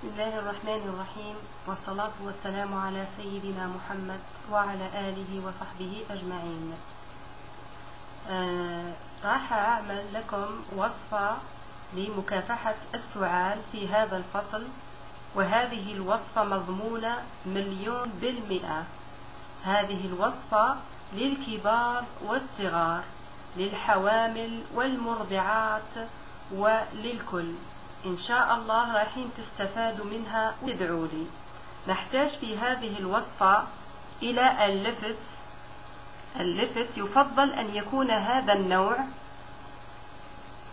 بسم الله الرحمن الرحيم، والصلاة والسلام على سيدنا محمد وعلى آله وصحبه أجمعين. راح أعمل لكم وصفة لمكافحة السعال في هذا الفصل، وهذه الوصفة مضمونة 100%. هذه الوصفة للكبار والصغار، للحوامل والمرضعات وللكل. إن شاء الله رايحين تستفادوا منها وتدعوا لي. نحتاج في هذه الوصفة إلى اللفت يفضل أن يكون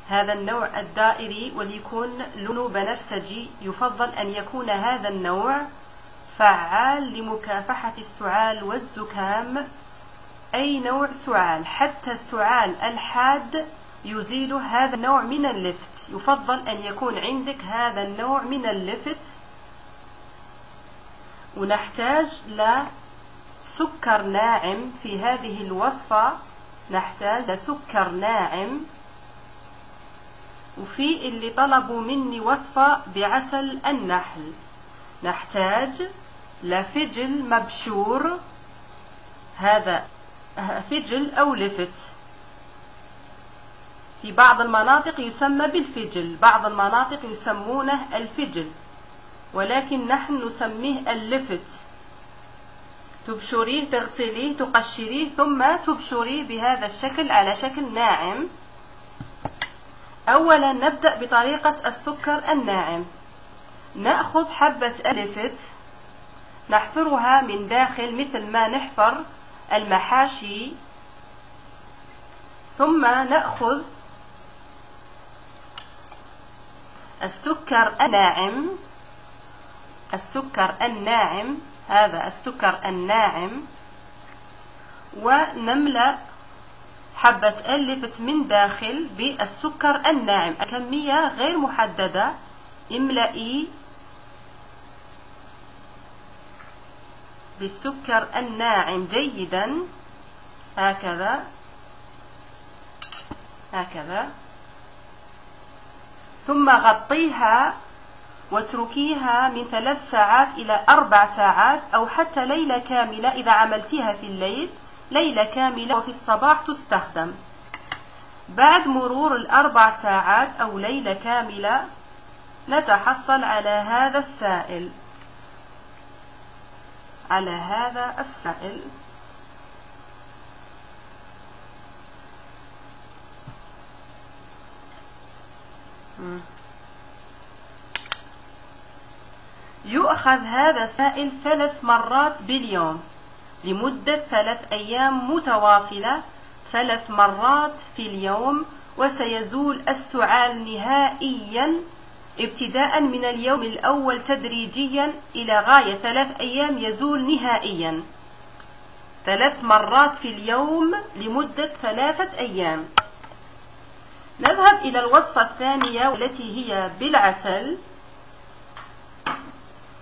هذا النوع الدائري، وليكون لونه بنفسجي. يفضل أن يكون هذا النوع فعال لمكافحة السعال والزكام. أي نوع سعال، حتى السعال الحاد يزيل هذا النوع من اللفت. يفضل أن يكون عندك هذا النوع من اللفت. ونحتاج لسكر ناعم في هذه الوصفة، نحتاج لسكر ناعم. وفي اللي طلبوا مني وصفة بعسل النحل، نحتاج لفجل مبشور، هذا فجل أو لفت. في بعض المناطق يسمى بالفجل، بعض المناطق يسمونه الفجل، ولكن نحن نسميه اللفت. تبشريه، تغسليه، تقشريه، ثم تبشريه بهذا الشكل على شكل ناعم. أولا نبدأ بطريقة السكر الناعم. نأخذ حبة اللفت نحفرها من داخل مثل ما نحفر المحاشي، ثم نأخذ السكر الناعم، هذا السكر الناعم، ونملأ حبة اللفت من داخل بالسكر الناعم. كمية غير محددة، املئي بالسكر الناعم جيدا، هكذا ثم غطيها واتركيها من 3 ساعات إلى 4 ساعات، أو حتى ليلة كاملة. إذا عملتيها في الليل ليلة كاملة، وفي الصباح تستخدم. بعد مرور 4 ساعات أو ليلة كاملة نتحصل على هذا السائل، يؤخذ هذا السائل 3 مرات باليوم لمدة 3 أيام متواصلة، 3 مرات في اليوم، وسيزول السعال نهائيا ابتداء من اليوم الأول تدريجيا إلى غاية 3 أيام يزول نهائيا. 3 مرات في اليوم لمدة 3 أيام. نذهب إلى الوصفة الثانية والتي هي بالعسل.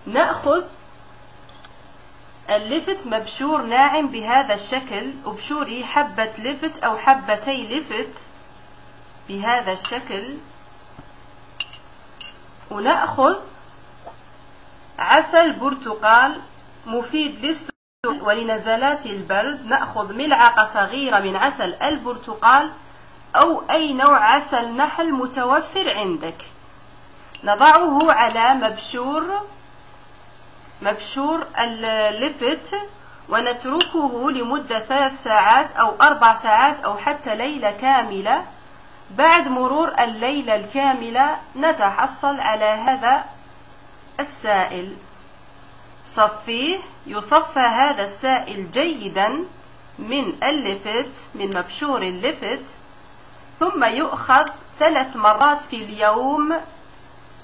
نأخذ اللفت مبشور ناعم بهذا الشكل. ابشري حبة لفت أو حبتي لفت بهذا الشكل. ونأخذ عسل برتقال مفيد للسعال ولنزلات البرد. نأخذ ملعقة صغيرة من عسل البرتقال أو أي نوع عسل نحل متوفر عندك. نضعه على مبشور اللفت، ونتركه لمدة 3 ساعات أو 4 ساعات أو حتى ليلة كاملة. بعد مرور الليلة الكاملة نتحصل على هذا السائل. صفيه. يصفى هذا السائل جيدا من اللفت، من مبشور اللفت، ثم يؤخذ 3 مرات في اليوم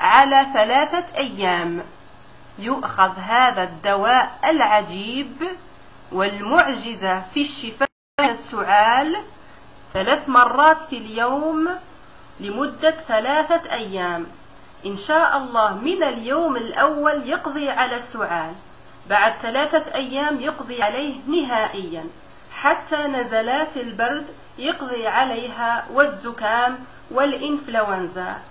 على 3 أيام. يؤخذ هذا الدواء العجيب والمعجزة في الشفاء من السعال 3 مرات في اليوم لمدة 3 أيام. إن شاء الله من اليوم الأول يقضي على السعال، بعد 3 أيام يقضي عليه نهائيا، حتى نزلات البرد يقضي عليها، والزكام والإنفلونزا.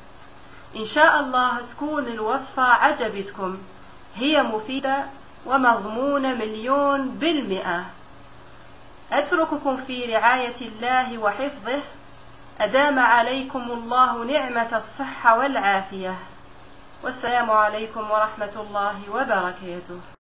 إن شاء الله تكون الوصفة عجبتكم، هي مفيدة ومضمونة 100%. أترككم في رعاية الله وحفظه، أدام عليكم الله نعمة الصحة والعافية، والسلام عليكم ورحمة الله وبركاته.